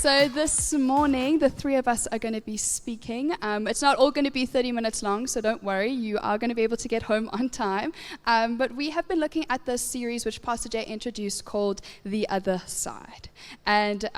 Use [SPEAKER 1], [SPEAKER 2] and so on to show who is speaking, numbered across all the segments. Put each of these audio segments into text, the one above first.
[SPEAKER 1] So this morning, the three of us are going to be speaking. It's not all going to be 30 minutes long, so don't worry. You are going to be able to get home on time. But we have been looking at this series which Pastor Jay introduced called The Other Side. And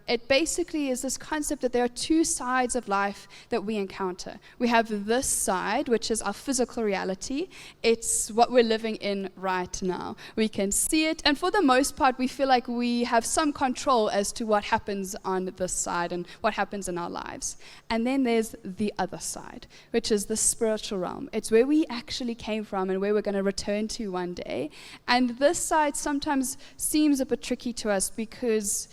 [SPEAKER 1] it basically is this concept that there are two sides of life that we encounter. We have this side, which is our physical reality. It's what we're living in right now. We can see it, and for the most part, we feel like we have some control as to what happens on this side and what happens in our lives. And then there's the other side, which is the spiritual realm. It's where we actually came from and where we're going to return to one day. And this side sometimes seems a bit tricky to us because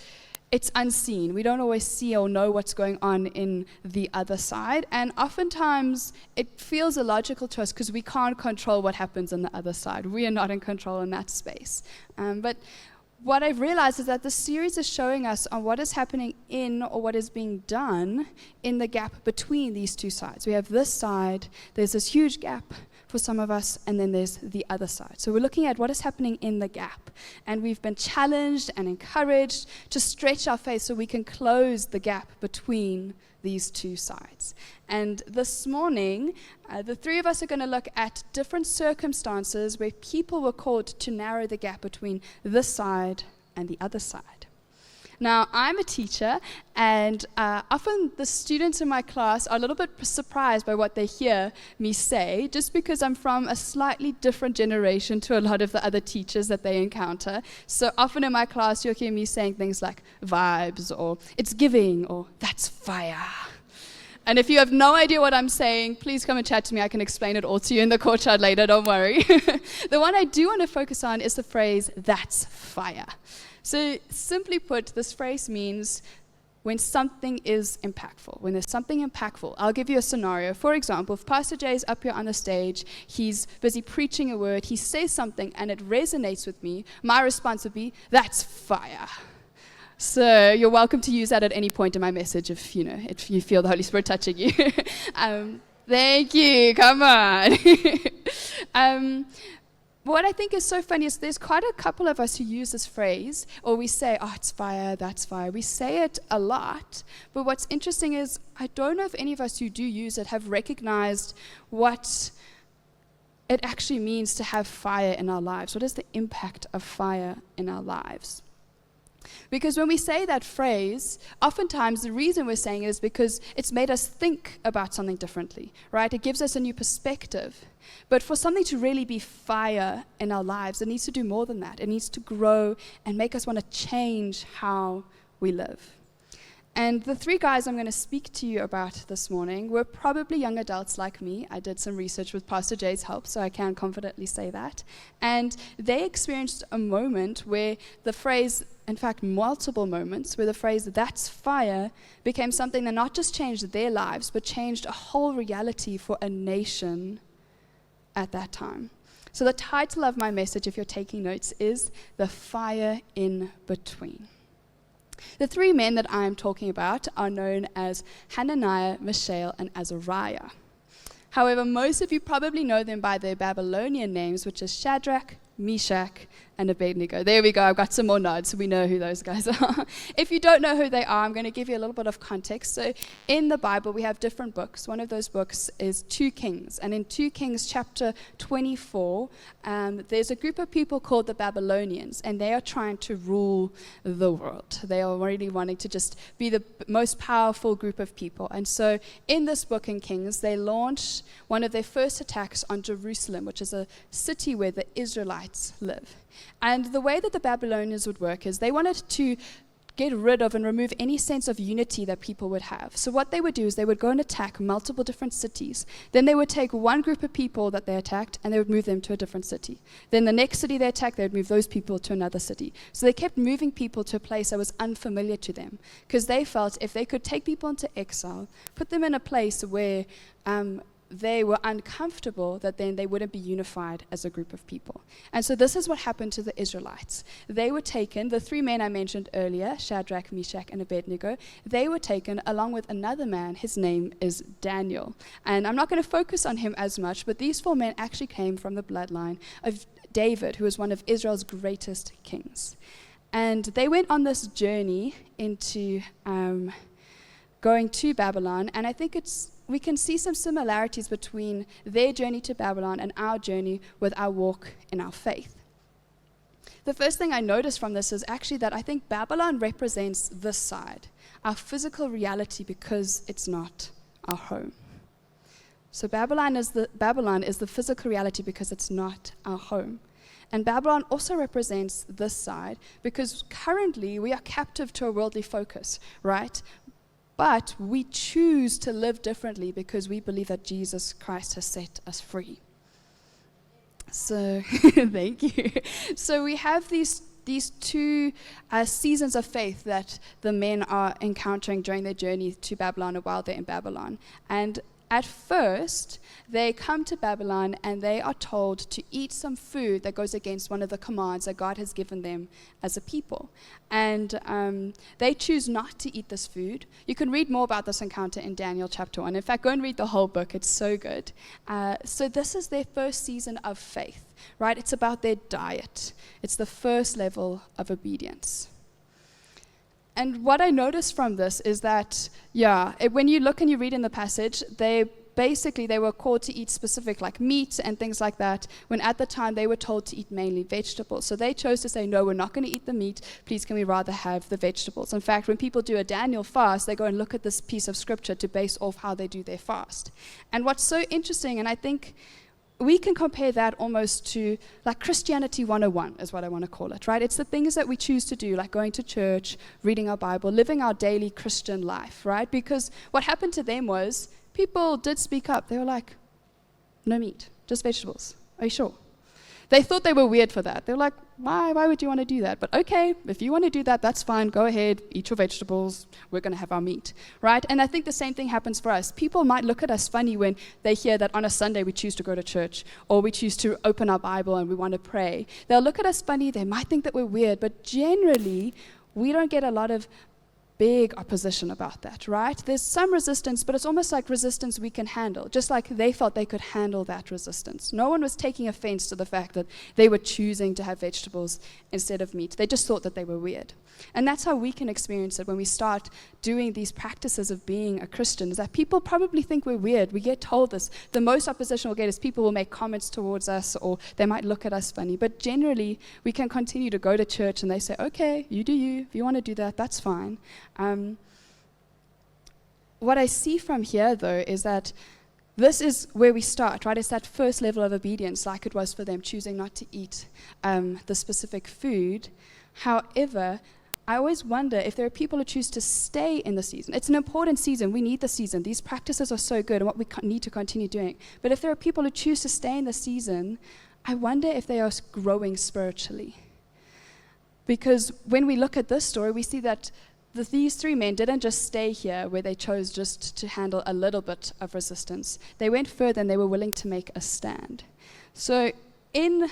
[SPEAKER 1] it's unseen. We don't always see or know what's going on in the other side. And oftentimes it feels illogical to us because we can't control what happens on the other side. We are not in control in that space. But what I've realized is that the series is showing us on what is happening in or what is being done in the gap between these two sides. We have this side, there's this huge gap for some of us, and then there's the other side. So we're looking at what is happening in the gap. And we've been challenged and encouraged to stretch our faith so we can close the gap between these two sides. And this morning, the three of us are going to look at different circumstances where people were called to narrow the gap between this side and the other side. Now, I'm a teacher, and often the students in my class are a little bit surprised by what they hear me say, just because I'm from a slightly different generation to a lot of the other teachers that they encounter. So often in my class, you'll hear me saying things like vibes, or it's giving, or that's fire. And if you have no idea what I'm saying, please come and chat to me. I can explain it all to you in the courtyard later, don't worry. The one I do want to focus on is the phrase, that's fire. So simply put, this phrase means when something is impactful, when there's something impactful. I'll give you a scenario. For example, if Pastor Jay is up here on the stage, he's busy preaching a word, he says something and it resonates with me, my response would be, that's fire. So you're welcome to use that at any point in my message if you feel the Holy Spirit touching you. Thank you, come on. What I think is so funny is there's quite a couple of us who use this phrase, or we say, oh, it's fire, that's fire. We say it a lot, but what's interesting is I don't know if any of us who do use it have recognized what it actually means to have fire in our lives. What is the impact of fire in our lives? Because when we say that phrase, oftentimes the reason we're saying it is because it's made us think about something differently, right? It gives us a new perspective. But for something to really be fire in our lives, it needs to do more than that. It needs to grow and make us want to change how we live. And the three guys I'm going to speak to you about this morning were probably young adults like me. I did some research with Pastor Jay's help, so I can confidently say that. And they experienced a moment where the phrase, in fact, multiple moments, where the phrase, that's fire, became something that not just changed their lives, but changed a whole reality for a nation at that time. So the title of my message, if you're taking notes, is The Fire in Between. The three men that I am talking about are known as Hananiah, Mishael, and Azariah. However, most of you probably know them by their Babylonian names, which is Shadrach, Meshach, and Abednego. There we go, I've got some more nods, so we know who those guys are. If you don't know who they are, I'm going to give you a little bit of context. So in the Bible, we have different books. One of those books is 2 Kings. And in 2 Kings chapter 24, there's a group of people called the Babylonians, and they are trying to rule the world. They are really wanting to just be the most powerful group of people. And so in this book in Kings, they launch one of their first attacks on Jerusalem, which is a city where the Israelites live. And the way that the Babylonians would work is they wanted to get rid of and remove any sense of unity that people would have. So what they would do is they would go and attack multiple different cities. Then they would take one group of people that they attacked and they would move them to a different city. Then the next city they attacked, they would move those people to another city. So they kept moving people to a place that was unfamiliar to them because they felt if they could take people into exile, put them in a place where they were uncomfortable, that then they wouldn't be unified as a group of people. And so this is what happened to the Israelites. They were taken, the three men I mentioned earlier, Shadrach, Meshach, and Abednego, they were taken along with another man. His name is Daniel. And I'm not going to focus on him as much, but these 4 men actually came from the bloodline of David, who was one of Israel's greatest kings. And they went on this journey into going to Babylon, and I think we can see some similarities between their journey to Babylon and our journey with our walk in our faith. The first thing I noticed from this is actually that I think Babylon represents this side, our physical reality, because it's not our home. So Babylon is the physical reality because it's not our home. And Babylon also represents this side because currently we are captive to a worldly focus, right? But we choose to live differently because we believe that Jesus Christ has set us free. So, thank you. So we have these two seasons of faith that the men are encountering during their journey to Babylon or while they're in Babylon. And at first, they come to Babylon and they are told to eat some food that goes against one of the commands that God has given them as a people. And they choose not to eat this food. You can read more about this encounter in Daniel chapter 1. In fact, go and read the whole book. It's so good. So this is their first season of faith, right? It's about their diet. It's the first level of obedience. And what I noticed from this is that, when you look and you read in the passage, they were called to eat specific like meat and things like that, when at the time they were told to eat mainly vegetables. So they chose to say, no, we're not going to eat the meat. Please, can we rather have the vegetables? In fact, when people do a Daniel fast, they go and look at this piece of scripture to base off how they do their fast. And what's so interesting, and I think we can compare that almost to like Christianity 101 is what I want to call it, right? It's the things that we choose to do, like going to church, reading our Bible, living our daily Christian life, right? Because what happened to them was people did speak up. They were like, no meat, just vegetables. Are you sure? They thought they were weird for that. They were like, why would you want to do that? But okay, if you want to do that, that's fine. Go ahead, eat your vegetables. We're going to have our meat, right? And I think the same thing happens for us. People might look at us funny when they hear that on a Sunday we choose to go to church or we choose to open our Bible and we want to pray. They'll look at us funny. They might think that we're weird, but generally we don't get a lot of big opposition about that, right? There's some resistance, but it's almost like resistance we can handle, just like they felt they could handle that resistance. No one was taking offense to the fact that they were choosing to have vegetables instead of meat. They just thought that they were weird. And that's how we can experience it when we start doing these practices of being a Christian, is that people probably think we're weird. We get told this. The most opposition we'll get is people will make comments towards us or they might look at us funny. But generally, we can continue to go to church and they say, okay, you do you. If you want to do that, that's fine. What I see from here, though, is that this is where we start, right? It's that first level of obedience, like it was for them, choosing not to eat the specific food. However, I always wonder if there are people who choose to stay in the season. It's an important season. We need the season. These practices are so good and what we need to continue doing. But if there are people who choose to stay in the season, I wonder if they are growing spiritually. Because when we look at this story, we see that these three men didn't just stay here where they chose just to handle a little bit of resistance. They went further and they were willing to make a stand. So in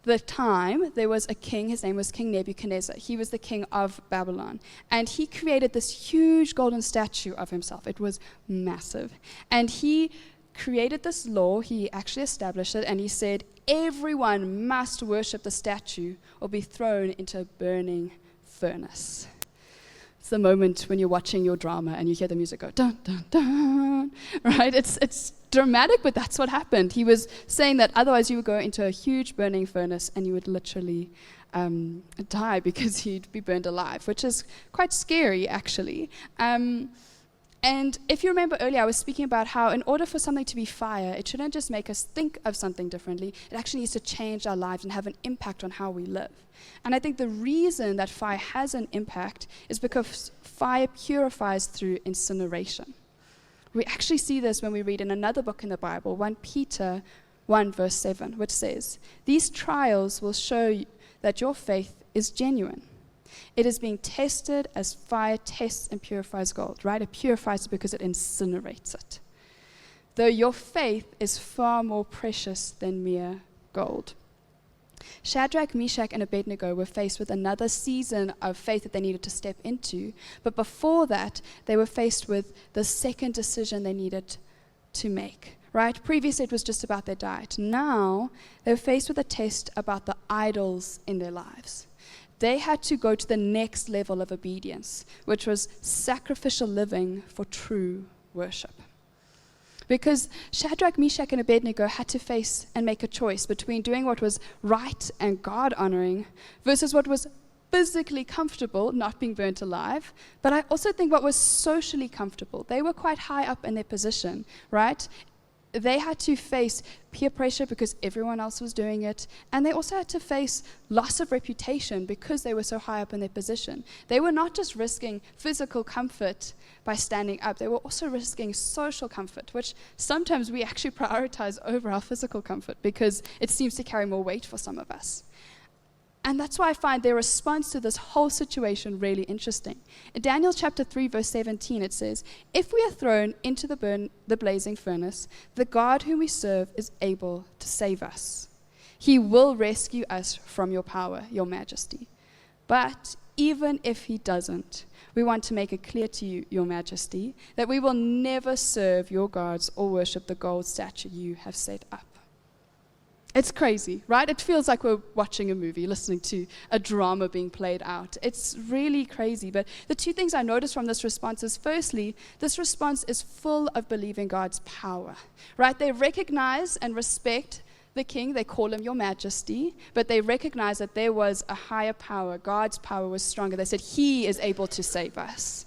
[SPEAKER 1] the time, there was a king. His name was King Nebuchadnezzar. He was the king of Babylon. And he created this huge golden statue of himself. It was massive. And he created this law. He actually established it. And he said, everyone must worship the statue or be thrown into a burning furnace. It's the moment when you're watching your drama and you hear the music go, dun, dun, dun, right? It's dramatic, but that's what happened. He was saying that otherwise you would go into a huge burning furnace and you would literally die because you'd be burned alive, which is quite scary, actually. And if you remember earlier, I was speaking about how in order for something to be fire, it shouldn't just make us think of something differently. It actually needs to change our lives and have an impact on how we live. And I think the reason that fire has an impact is because fire purifies through incineration. We actually see this when we read in another book in the Bible, 1 Peter 1 verse 7, which says, "These trials will show that your faith is genuine. It is being tested as fire tests and purifies gold," right? It purifies it because it incinerates it. "Though your faith is far more precious than mere gold." Shadrach, Meshach, and Abednego were faced with another season of faith that they needed to step into. But before that, they were faced with the second decision they needed to make, right? Previously, it was just about their diet. Now, they were faced with a test about the idols in their lives. they had to go to the next level of obedience, which was sacrificial living for true worship. Because Shadrach, Meshach, and Abednego had to face and make a choice between doing what was right and God-honoring versus what was physically comfortable, not being burnt alive, but I also think what was socially comfortable. They were quite high up in their position, right? They had to face peer pressure because everyone else was doing it, and they also had to face loss of reputation because they were so high up in their position. They were not just risking physical comfort by standing up, they were also risking social comfort, which sometimes we actually prioritize over our physical comfort because it seems to carry more weight for some of us. And that's why I find their response to this whole situation really interesting. In Daniel chapter 3, verse 17, it says, "If we are thrown into the blazing furnace, the God whom we serve is able to save us. He will rescue us from your power, your majesty. But even if he doesn't, we want to make it clear to you, your majesty, that we will never serve your gods or worship the gold statue you have set up." It's crazy, right? It feels like we're watching a movie, listening to a drama being played out. It's really crazy. But the two things I noticed from this response is, firstly, this response is full of believing God's power, right? They recognize and respect the king. They call him your majesty, but they recognize that there was a higher power. God's power was stronger. They said, he is able to save us.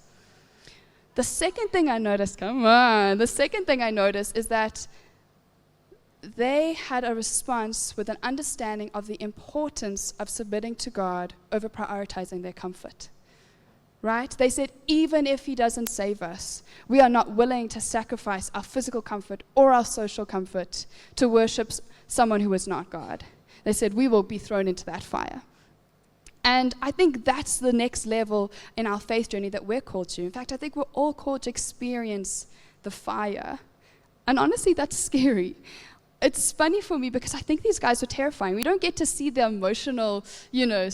[SPEAKER 1] The second thing I noticed is that they had a response with an understanding of the importance of submitting to God over prioritizing their comfort, right? They said, even if he doesn't save us, we are not willing to sacrifice our physical comfort or our social comfort to worship someone who is not God. They said, we will be thrown into that fire. And I think that's the next level in our faith journey that we're called to. In fact, I think we're all called to experience the fire. And honestly, that's scary. It's funny for me because I think these guys were terrifying. We don't get to see the emotional,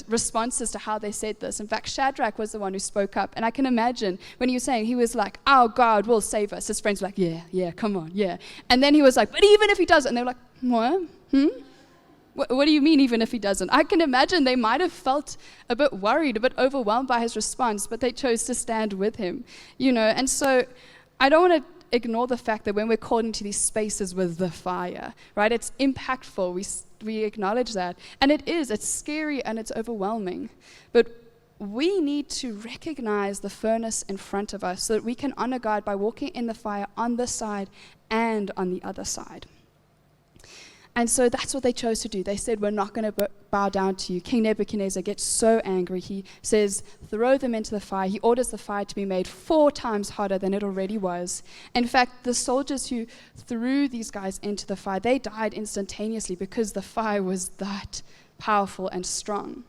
[SPEAKER 1] responses to how they said this. In fact, Shadrach was the one who spoke up. And I can imagine when he was saying, he was like, our God will save us. His friends were like, yeah, come on, yeah. And then he was like, but even if he doesn't. And they were like, what? What do you mean even if he doesn't? I can imagine they might have felt a bit worried, a bit overwhelmed by his response, but they chose to stand with him, And so I don't want to ignore the fact that when we're called into these spaces with the fire, right, it's impactful. We acknowledge that. And it's scary and it's overwhelming. But we need to recognize the furnace in front of us so that we can honor God by walking in the fire on this side and on the other side. And so that's what they chose to do. They said, we're not going to bow down to you. King Nebuchadnezzar gets so angry. He says, throw them into the fire. He orders the fire to be made 4 times hotter than it already was. In fact, the soldiers who threw these guys into the fire, they died instantaneously because the fire was that powerful and strong.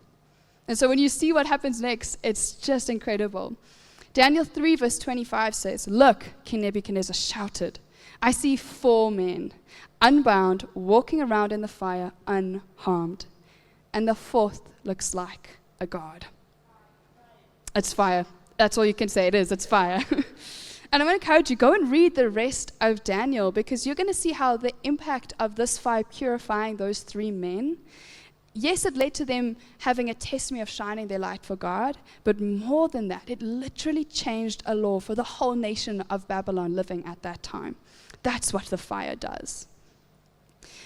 [SPEAKER 1] And so when you see what happens next, it's just incredible. Daniel 3 verse 25 says, look, King Nebuchadnezzar shouted, I see 4 men, unbound, walking around in the fire, unharmed. And the 4th looks like a god. It's fire. That's all you can say it is. It's fire. And I'm going to encourage you, go and read the rest of Daniel, because you're going to see how the impact of this fire purifying those 3 men, yes, it led to them having a testimony of shining their light for God, but more than that, it literally changed a law for the whole nation of Babylon living at that time. That's what the fire does.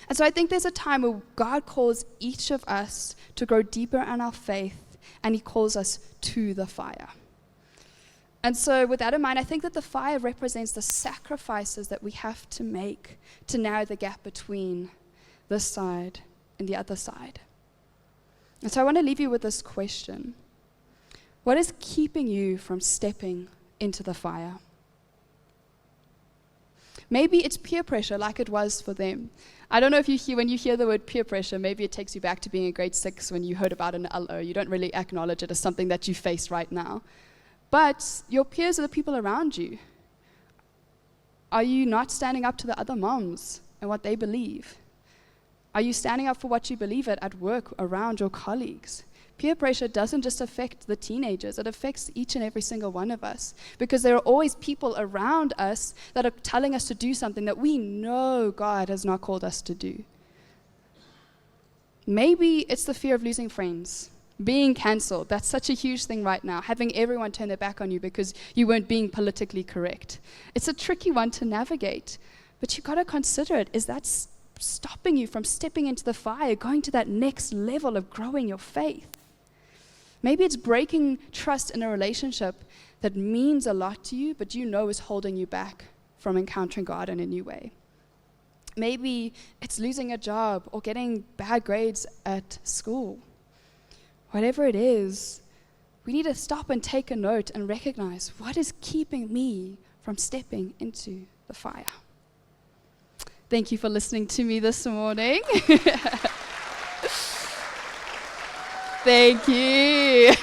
[SPEAKER 1] And so I think there's a time where God calls each of us to grow deeper in our faith, and he calls us to the fire. And so with that in mind, I think that the fire represents the sacrifices that we have to make to narrow the gap between this side and the other side. And so I want to leave you with this question. What is keeping you from stepping into the fire? Maybe it's peer pressure like it was for them. I don't know if when you hear the word peer pressure, maybe it takes you back to being in grade 6 when you heard about an LO. You don't really acknowledge it as something that you face right now. But your peers are the people around you. Are you not standing up to the other moms and what they believe? Are you standing up for what you believe at work around your colleagues? Peer pressure doesn't just affect the teenagers, it affects each and every single one of us, because there are always people around us that are telling us to do something that we know God has not called us to do. Maybe it's the fear of losing friends. being cancelled. That's such a huge thing right now, having everyone turn their back on you because you weren't being politically correct. It's a tricky one to navigate, but you got to consider it. Is that stopping you from stepping into the fire, going to that next level of growing your faith? Maybe it's breaking trust in a relationship that means a lot to you, but you know is holding you back from encountering God in a new way. Maybe it's losing a job or getting bad grades at school. Whatever it is, we need to stop and take a note and recognize what is keeping me from stepping into the fire. Thank you for listening to me this morning. Thank you.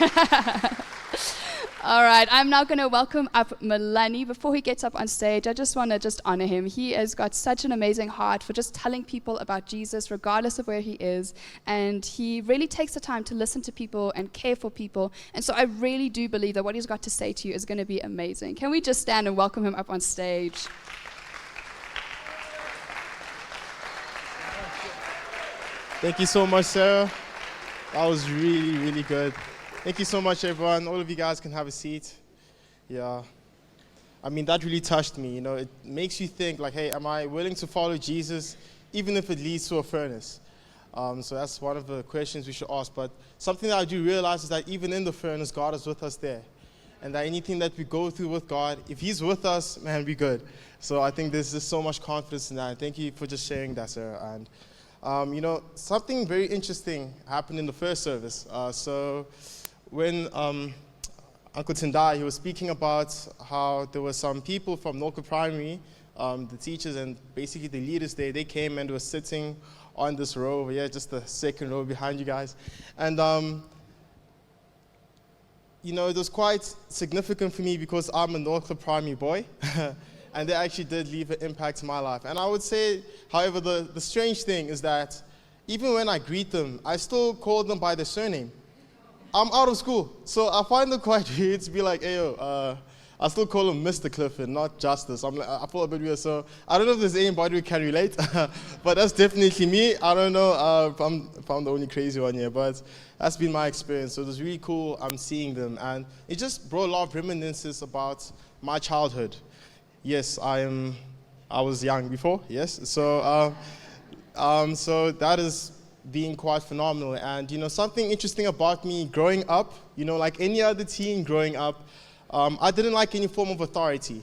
[SPEAKER 1] All right, I'm now going to welcome up Milani. Before he gets up on stage, I just want to honor him. He has got such an amazing heart for just telling people about Jesus, regardless of where he is. And he really takes the time to listen to people and care for people. And so I really do believe that what he's got to say to you is going to be amazing. Can we just stand and welcome him up on stage?
[SPEAKER 2] Thank you so much, Sarah. That was really, really good. Thank you so much, everyone. All of you guys can have a seat. Yeah. I mean, that really touched me. You know, it makes you think, like, hey, am I willing to follow Jesus, even if it leads to a furnace? So that's one of the questions we should ask. But something that I do realize is that even in the furnace, God is with us there. And that anything that we go through with God, if he's with us, man, we're good. So I think there's just so much confidence in that. And thank you for just sharing that, Sarah. And, you know, something very interesting happened in the first service. So when Uncle Tendai, he was speaking about how there were some people from local primary, the teachers and basically the leaders there, they came and were sitting on this row over here, just the second row behind you guys. And, you know, it was quite significant for me because I'm a local primary boy. And they actually did leave an impact in my life. And I would say, however, the strange thing is that even when I greet them, I still call them by their surname. I'm out of school, so I find it quite weird to be like, hey, yo, I still call him Mr. Clifford, not Justice. I feel a bit weird, so I don't know if there's anybody who can relate, but that's definitely me. I don't know if I'm the only crazy one here, but that's been my experience. So it was really cool seeing them, and it just brought a lot of reminiscences about my childhood. Yes, I was young before, yes. So that is being quite phenomenal. And, you know, something interesting about me growing up, you know, like any other teen growing up, I didn't like any form of authority.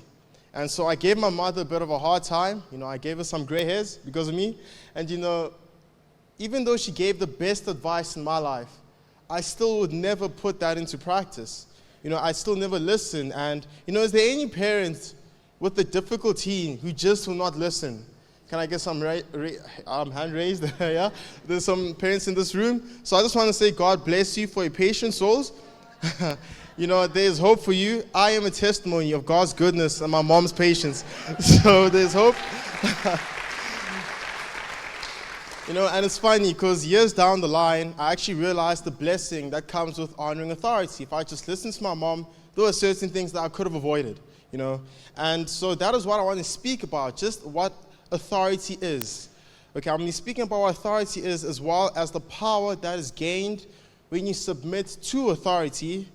[SPEAKER 2] And so I gave my mother a bit of a hard time. You know, I gave her some gray hairs because of me. And, you know, even though she gave the best advice in my life, I still would never put that into practice. You know, I still never listened. And, you know, is there any parent with a difficult teen who just will not listen? Can I get some hand raised? Yeah, there's some parents in this room. So I just want to say, God bless you for your patient souls. You know, there's hope for you. I am a testimony of God's goodness and my mom's patience. So there's hope. You know, and it's funny because years down the line, I actually realized the blessing that comes with honoring authority. If I just listened to my mom, there were certain things that I could have avoided, you know. And so that is what I want to speak about, just what authority is. Okay, I'm going to be speaking about what authority is, as well as the power that is gained when you submit to authority,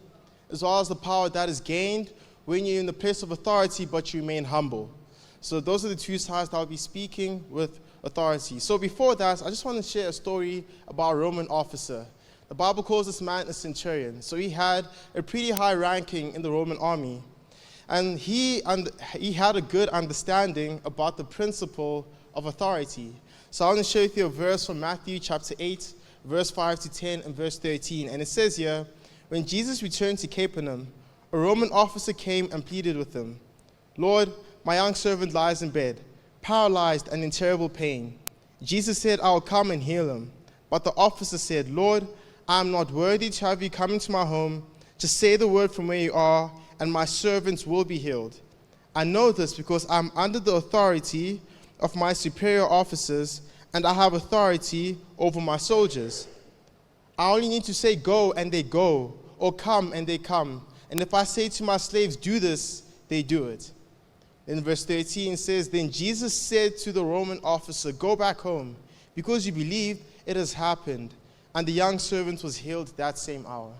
[SPEAKER 2] as well as the power that is gained when you're in the place of authority but you remain humble. So those are the two sides that I'll be speaking with authority. So before that, I just want to share a story about a Roman officer. The Bible calls this man a centurion. So he had a pretty high ranking in the Roman army. And he had a good understanding about the principle of authority. So I want to share with you a verse from Matthew chapter 8, verse 5 to 10 and verse 13. And it says here, when Jesus returned to Capernaum, a Roman officer came and pleaded with him, Lord, my young servant lies in bed, paralyzed and in terrible pain. Jesus said, I will come and heal him. But the officer said, Lord, I am not worthy to have you come into my home. Just say the word from where you are, and my servants will be healed. I know this because I'm under the authority of my superior officers, and I have authority over my soldiers. I only need to say go, and they go, or come, and they come. And if I say to my slaves, do this, they do it. In verse 13 it says, then Jesus said to the Roman officer, go back home, because you believed it has happened. and the young servant was healed that same hour.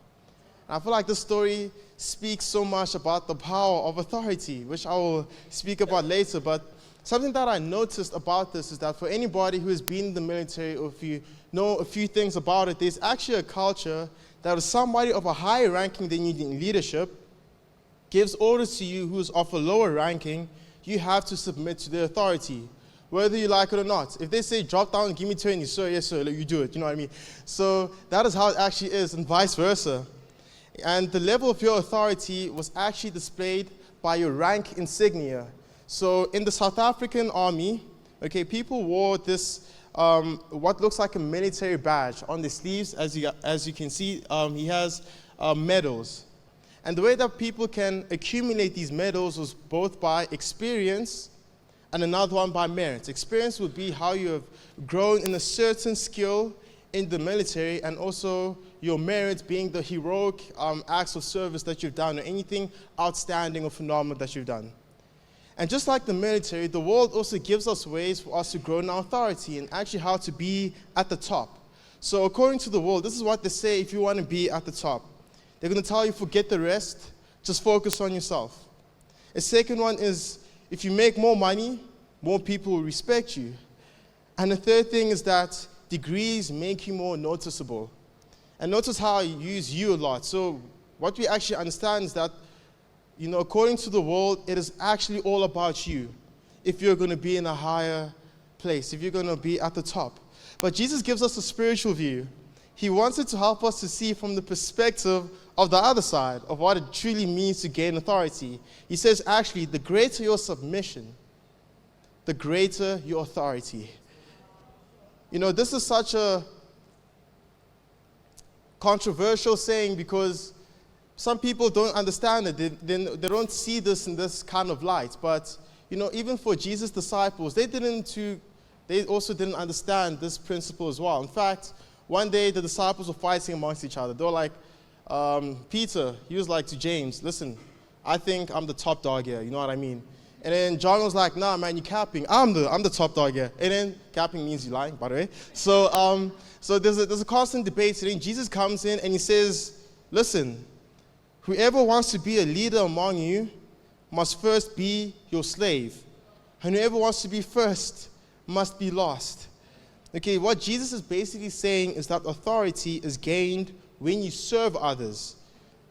[SPEAKER 2] And I feel like this story speaks so much about the power of authority, which I will speak about later. But something that I noticed about this is that for anybody who has been in the military, or if you know a few things about it, there's actually a culture that is somebody of a higher ranking than you in leadership gives orders to you who's of a lower ranking. You have to submit to their authority, whether you like it or not. If they say, drop down and give me 20, sir, yes, sir, you do it, you know what I mean? So that is how it actually is, and vice versa. And the level of your authority was actually displayed by your rank insignia. So in the South African army, okay, people wore this, what looks like a military badge on the sleeves. As you can see, he has medals. And the way that people can accumulate these medals was both by experience and another one by merit. Experience would be how you have grown in a certain skill in the military, and also your merit being the heroic acts of service that you've done, or anything outstanding or phenomenal that you've done. And just like the military, the world also gives us ways for us to grow in our authority and actually how to be at the top. So according to the world, this is what they say if you want to be at the top. They're going to tell you, forget the rest, just focus on yourself. A second one is, if you make more money, more people will respect you. And the third thing is that degrees make you more noticeable. And notice how I use you a lot. So what we actually understand is that, according to the world, it is actually all about you if you're going to be in a higher place, if you're going to be at the top. But Jesus gives us a spiritual view. He wants it to help us to see from the perspective of the other side of what it truly means to gain authority. He says, actually, the greater your submission, the greater your authority. This is such a controversial saying because some people don't understand it. They don't see this in this kind of light. But, even for Jesus' disciples, they also didn't understand this principle as well. In fact, one day the disciples were fighting amongst each other. They were like, Peter, he was like to James, listen, I think I'm the top dog here, you know what I mean? And then John was like, nah, man, you're capping. I'm the top dog here. And then capping means you're lying, by the way. So there's a constant debate. And then Jesus comes in and he says, listen, whoever wants to be a leader among you must first be your slave. And whoever wants to be first must be lost. Okay, what Jesus is basically saying is that authority is gained when you serve others.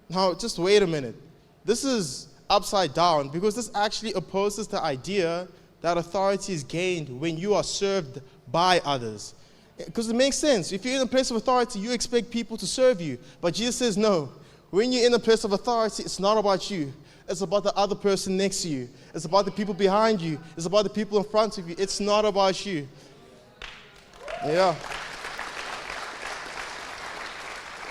[SPEAKER 2] Now, just wait a minute. This is upside down because this actually opposes the idea that authority is gained when you are served by others. Because it makes sense. If you're in a place of authority, you expect people to serve you. But Jesus says, no. When you're in a place of authority, it's not about you. It's about the other person next to you. It's about the people behind you. It's about the people in front of you. It's not about you. Yeah.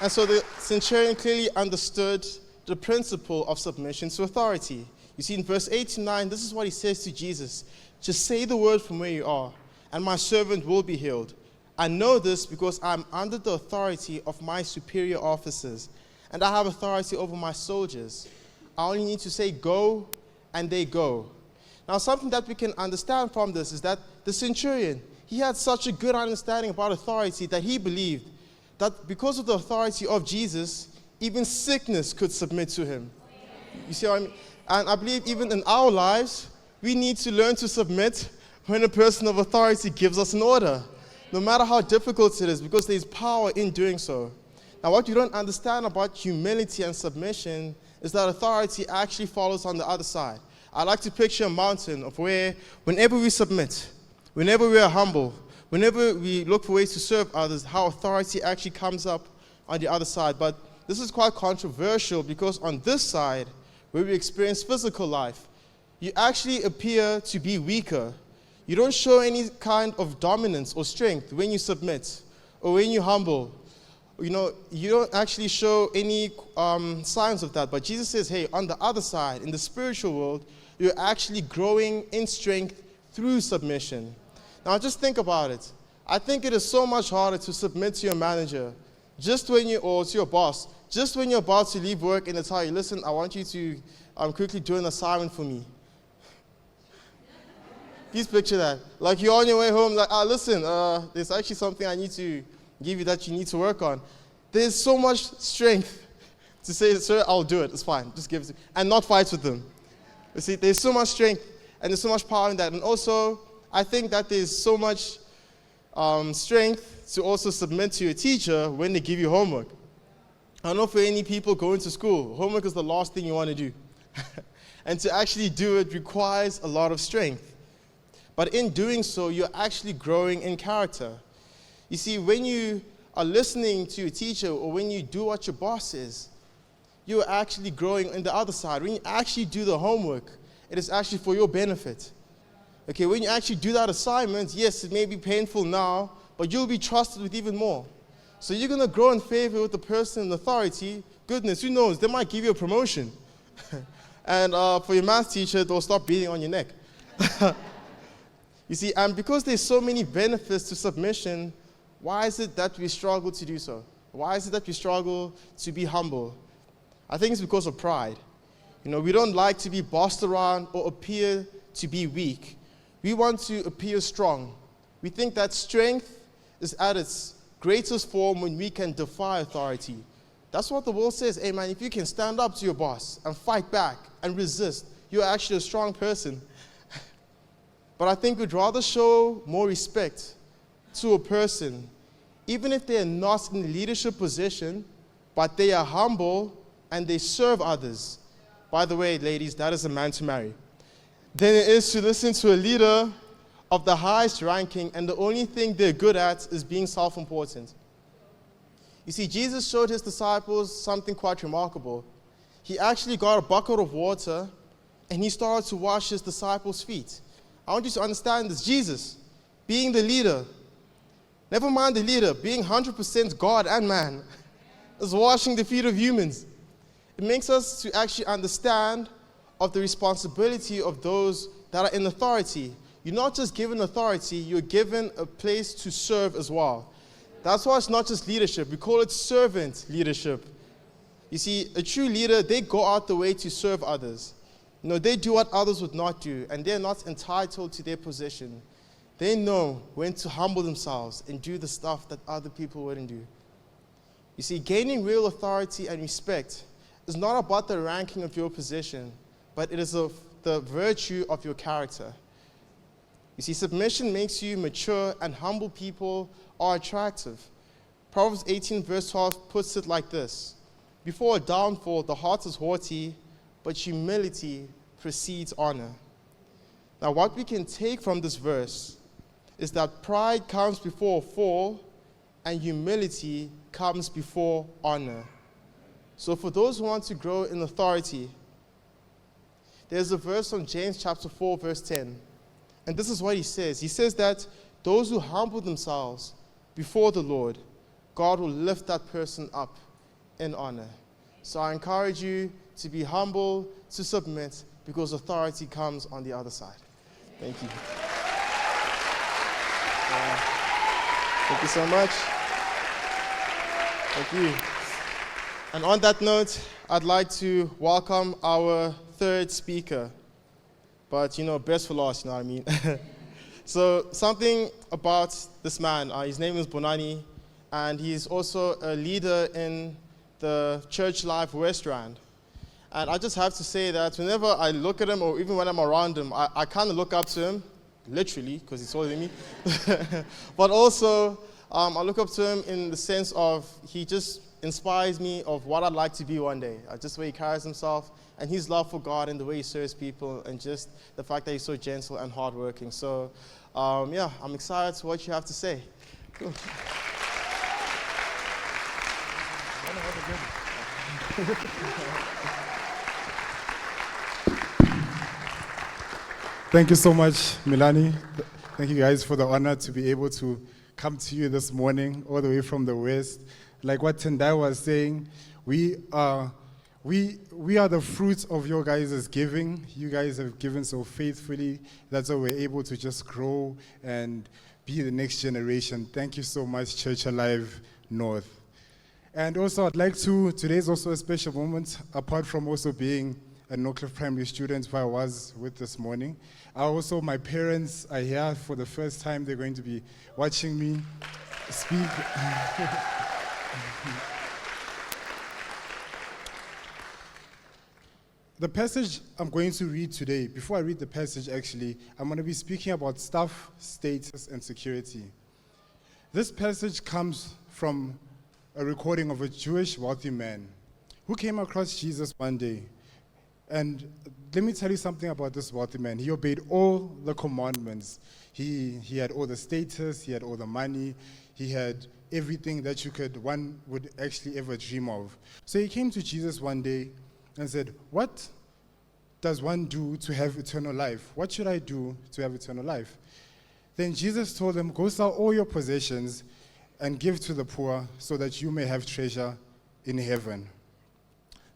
[SPEAKER 2] And so the centurion clearly understood the principle of submission to authority. You see, in verse 8 to 9, this is what he says to Jesus. Just say the word from where you are, and my servant will be healed. I know this because I'm under the authority of my superior officers, and I have authority over my soldiers. I only need to say go, and they go. Now, something that we can understand from this is that the centurion, he had such a good understanding about authority that he believed that because of the authority of Jesus, even sickness could submit to him. You see what I mean? And I believe even in our lives, we need to learn to submit when a person of authority gives us an order, no matter how difficult it is, because there's power in doing so. Now, what you don't understand about humility and submission is that authority actually follows on the other side. I like to picture a mountain of where whenever we submit, whenever we are humble, whenever we look for ways to serve others, how authority actually comes up on the other side. But this is quite controversial because on this side, where we experience physical life, you actually appear to be weaker. You don't show any kind of dominance or strength when you submit or when you humble. You don't actually show any signs of that. But Jesus says, hey, on the other side, in the spiritual world, you're actually growing in strength through submission. Now, just think about it. I think it is so much harder to submit to your manager or to your boss, just when you're about to leave work and they tell you, listen, I want you to quickly do an assignment for me. Please picture that. Like you're on your way home, like, listen, there's actually something I need to give you that you need to work on. There's so much strength to say, sir, I'll do it. It's fine. Just give it to me. And not fight with them. You see, there's so much strength and there's so much power in that. And also, I think that there's so much strength to also submit to your teacher when they give you homework. I don't know for any people going to school, homework is the last thing you want to do. And to actually do it requires a lot of strength. But in doing so, you're actually growing in character. You see, when you are listening to your teacher or when you do what your boss says, you're actually growing in the other side. When you actually do the homework, it is actually for your benefit. Okay, when you actually do that assignment, yes, it may be painful now, but you'll be trusted with even more. So you're going to grow in favor with the person in authority. Goodness, who knows, they might give you a promotion. And for your math teacher, they'll stop beating on your neck. You see, and because there's so many benefits to submission, why is it that we struggle to do so? Why is it that we struggle to be humble? I think it's because of pride. You know, we don't like to be bossed around or appear to be weak. We want to appear strong. We think that strength is at its greatest form when we can defy authority. That's what the world says. Hey man, if you can stand up to your boss and fight back and resist, you're actually a strong person. But I think we'd rather show more respect to a person, even if they are not in a leadership position, but they are humble and they serve others. By the way, ladies, that is a man to marry. Than it is to listen to a leader of the highest ranking and the only thing they're good at is being self-important. You see, Jesus showed his disciples something quite remarkable. He actually got a bucket of water and he started to wash his disciples' feet. I want you to understand this. Jesus, being the leader, never mind the leader, being 100% God and man, is washing the feet of humans. It makes us to actually understand of the responsibility of those that are in authority. You're not just given authority, you're given a place to serve as well. That's why it's not just leadership. We call it servant leadership. You see, a true leader, they go out the way to serve others. You know, they do what others would not do, and they're not entitled to their position. They know when to humble themselves and do the stuff that other people wouldn't do. You see, gaining real authority and respect is not about the ranking of your position, but it is of the virtue of your character. You see, submission makes you mature, and humble people are attractive. Proverbs 18 verse 12 puts it like this: before a downfall, the heart is haughty, but humility precedes honor. Now, what we can take from this verse is that pride comes before a fall, and humility comes before honor. So for those who want to grow in authority, there's a verse on James chapter 4, verse 10. And this is what he says. He says that those who humble themselves before the Lord, God will lift that person up in honor. So I encourage you to be humble, to submit, because authority comes on the other side. Thank you. Thank you so much. Thank you. And on that note, I'd like to welcome our third speaker. But, best for last, you know what I mean? So, something about this man. His name is Bonani, and he's also a leader in the ChurchAlive West Rand. And I just have to say that whenever I look at him, or even when I'm around him, I kind of look up to him, literally, because he's taller than me. But also, I look up to him in the sense of he just inspires me of what I'd like to be one day. Just the way he carries himself, and his love for God, and the way he serves people, and just the fact that he's so gentle and hardworking. So, I'm excited to what you have to say. Cool.
[SPEAKER 3] Thank you so much, Milani. Thank you guys for the honor to be able to come to you this morning, all the way from the West. Like what Tendai was saying, we are the fruits of your guys' giving. You guys have given so faithfully. That's why we're able to just grow and be the next generation. Thank you so much, ChurchAlive North. And also, I'd like to, today's also a special moment, apart from also being a Northcliffe Primary student who I was with this morning. My parents are here for the first time. They're going to be watching me. speak. The passage I'm going to read today, before I read the passage actually, I'm going to be speaking about stuff, status, and security. This passage comes from a recording of a Jewish wealthy man who came across Jesus one day. And let me tell you something about this wealthy man. He obeyed all the commandments. He had all the status, he had all the money, he had everything that one would actually ever dream of. So he came to Jesus one day and said, "What does one do to have eternal life? What should I do to have eternal life?" Then Jesus told him, "Go sell all your possessions and give to the poor so that you may have treasure in heaven."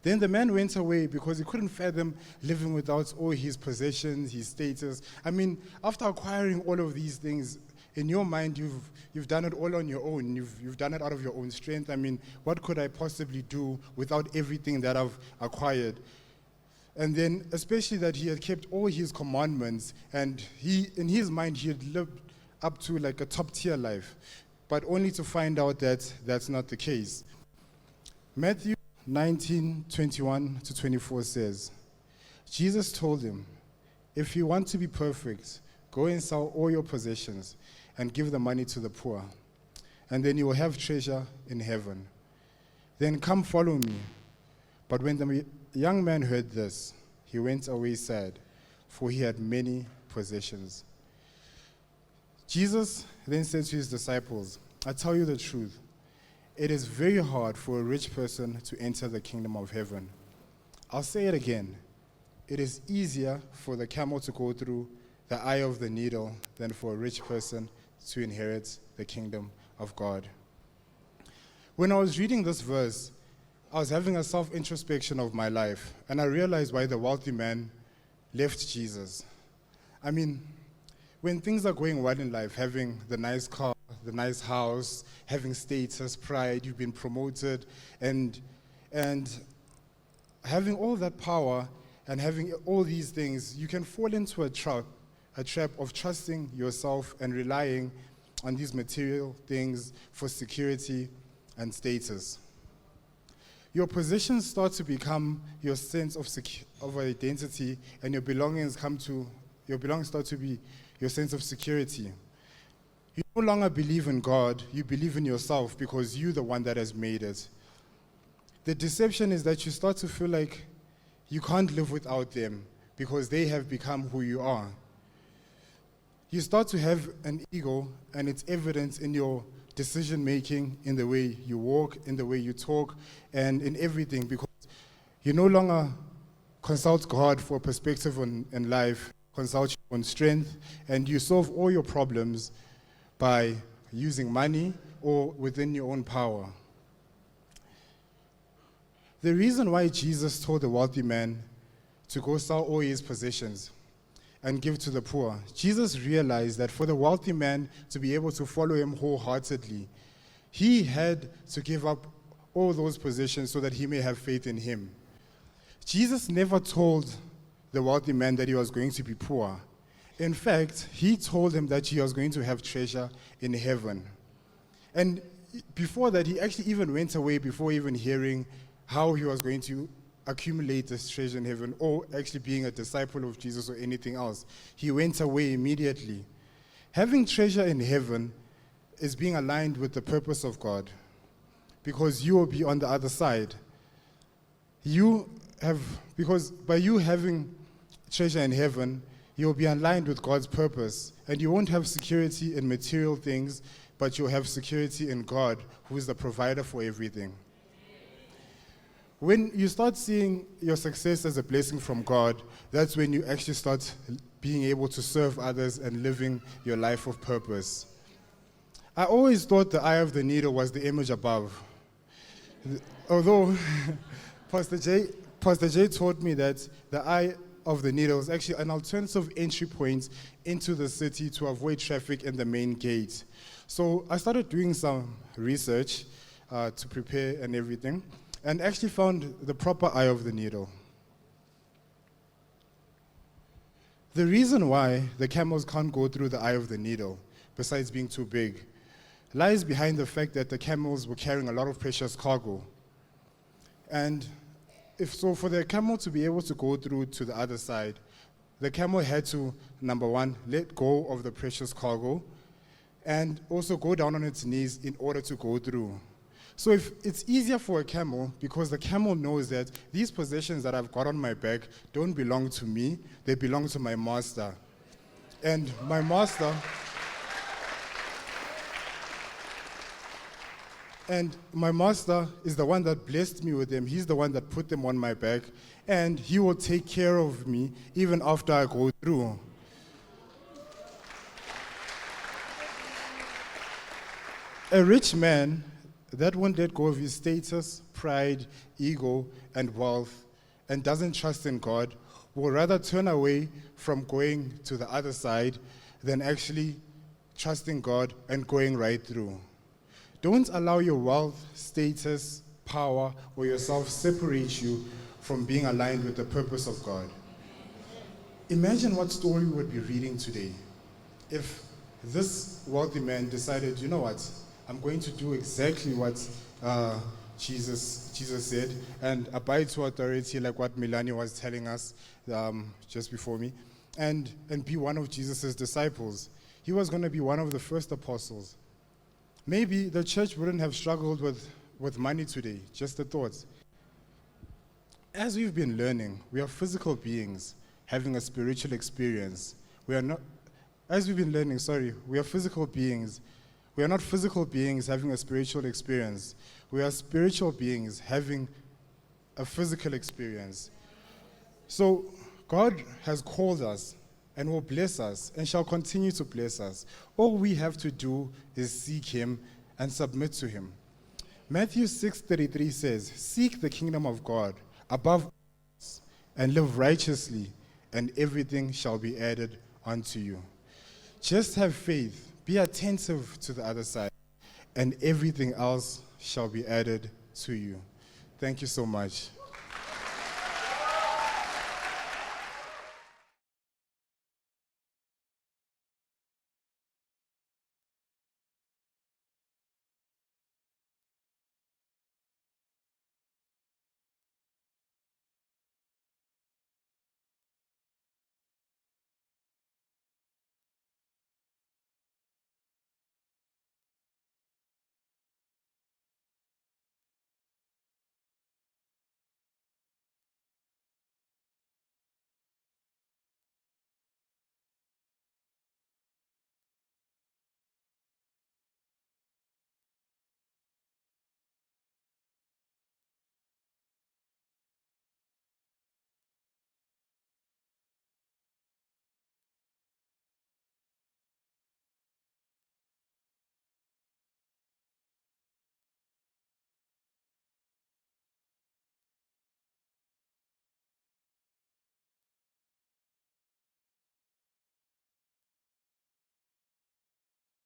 [SPEAKER 3] Then the man went away because he couldn't fathom living without all his possessions, his status. I mean, after acquiring all of these things, in your mind, you've done it all on your own. You've done it out of your own strength. I mean, what could I possibly do without everything that I've acquired? And then, especially that he had kept all his commandments, and in his mind, he had lived up to like a top-tier life, but only to find out that that's not the case. Matthew 19:21-24 says, Jesus told him, "If you want to be perfect, go and sell all your possessions and give the money to the poor, and then you will have treasure in heaven. Then come follow me." But when the young man heard this, he went away sad, for he had many possessions. Jesus then said to his disciples, "I tell you the truth, it is very hard for a rich person to enter the kingdom of heaven. I'll say it again. It is easier for the camel to go through the eye of the needle than for a rich person to inherit the kingdom of God." When I was reading this verse, I was having a self-introspection of my life, and I realized why the wealthy man left Jesus. I mean, when things are going well in life, having the nice car, the nice house, having status, pride, you've been promoted, and having all that power and having all these things, you can fall into a trap of trusting yourself and relying on these material things for security and status. Your possessions start to become your sense of identity, and your belongings start to be your sense of security. You no longer believe in God, you believe in yourself because you're the one that has made it. The deception is that you start to feel like you can't live without them because they have become who you are. You start to have an ego, and it's evident in your decision making, in the way you walk, in the way you talk, and in everything, because you no longer consult God for a perspective in life, consult your own strength, and you solve all your problems by using money or within your own power. The reason why Jesus told the wealthy man to go sell all his possessions and give to the poor, Jesus realized that for the wealthy man to be able to follow him wholeheartedly, he had to give up all those possessions so that he may have faith in him. Jesus never told the wealthy man that he was going to be poor. In fact, he told him that he was going to have treasure in heaven. And before that, he actually even went away before even hearing how he was going to accumulate this treasure in heaven, or actually being a disciple of Jesus or anything else. He went away immediately. Having treasure in heaven is being aligned with the purpose of God, because you will be on the other side. Because by you having treasure in heaven, you will be aligned with God's purpose, and you won't have security in material things, but you'll have security in God, who is the provider for everything. When you start seeing your success as a blessing from God, that's when you actually start being able to serve others and living your life of purpose. I always thought the eye of the needle was the image above. Although Pastor Jay taught me that the eye of the needle is actually an alternative entry point into the city to avoid traffic in the main gate. So I started doing some research to prepare and everything, and actually found the proper eye of the needle. The reason why the camels can't go through the eye of the needle, besides being too big, lies behind the fact that the camels were carrying a lot of precious cargo. And for the camel to be able to go through to the other side, the camel had to, number one, let go of the precious cargo and also go down on its knees in order to go through. So if it's easier for a camel, because the camel knows that these possessions that I've got on my back don't belong to me, they belong to my master. And my master is the one that blessed me with them. He's the one that put them on my back, and he will take care of me even after I go through. A rich man that won't let go of his status, pride, ego, and wealth, and doesn't trust in God, will rather turn away from going to the other side than actually trusting God and going right through. Don't allow your wealth, status, power, or yourself separate you from being aligned with the purpose of God. Imagine what story we would be reading today if this wealthy man decided, you know what, I'm going to do exactly what Jesus said and abide to authority, like what Milani was telling us just before me, and be one of Jesus' disciples. He was going to be one of the first apostles. Maybe the church wouldn't have struggled with money today, just the thoughts. As we've been learning, we are physical beings having a spiritual experience. We are physical beings. We are not physical beings having a spiritual experience. We are spiritual beings having a physical experience. So God has called us and will bless us and shall continue to bless us. All we have to do is seek him and submit to him. Matthew 6:33 says, "Seek the kingdom of God above all else, and live righteously, and everything shall be added unto you." Just have faith, be attentive to the other side, and everything else shall be added to you. Thank you so much.